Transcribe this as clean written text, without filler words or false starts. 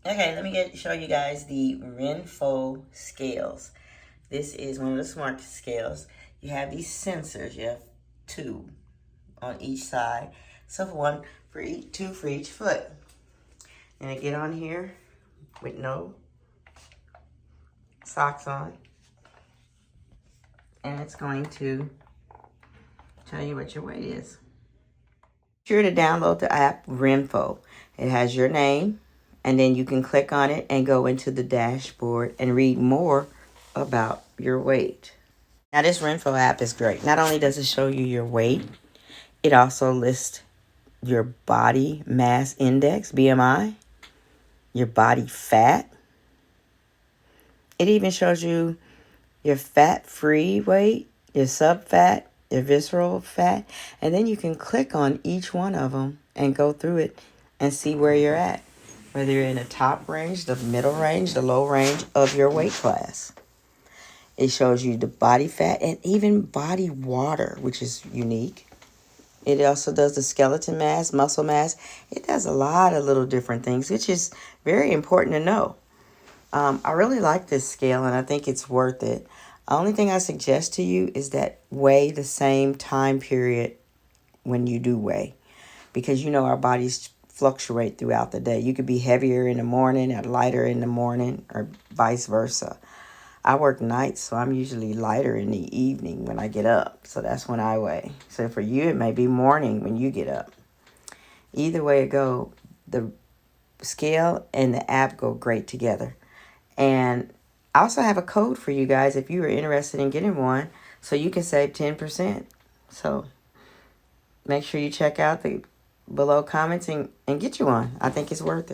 Okay, let me show you guys the RENPHO scales. This is one of the smart scales. You have these sensors. You have two on each side. So one for each, two for each foot. And I get on here with no socks on. And it's going to tell you what your weight is. Be sure to download the app RENPHO. It has your name, and then you can click on it and go into the dashboard and read more about your weight. Now this RENPHO app is great. Not only does it show you your weight, it also lists your body mass index, BMI, your body fat. It even shows you your fat-free weight, your sub-fat, your visceral fat, and then you can click on each one of them and go through it and see where you're at, whether you're in the top range, the middle range, the low range of your weight class. It shows you the body fat and even body water, which is unique. It also does the skeleton mass, muscle mass. It does a lot of little different things, which is very important to know. I really like this scale, and I think it's worth it. The only thing I suggest to you is that weigh the same time period when you do weigh, because you know our bodies fluctuate throughout the day. You could be heavier in the morning and lighter in the morning, or vice versa. I work nights, so I'm usually lighter in the evening when I get up. So that's when I weigh. So for you, it may be morning when you get up. Either way it go, the scale and the app go great together. And I also have a code for you guys if you are interested in getting one, so you can save 10%. So make sure you check out the below comments and get you one. I think it's worth it.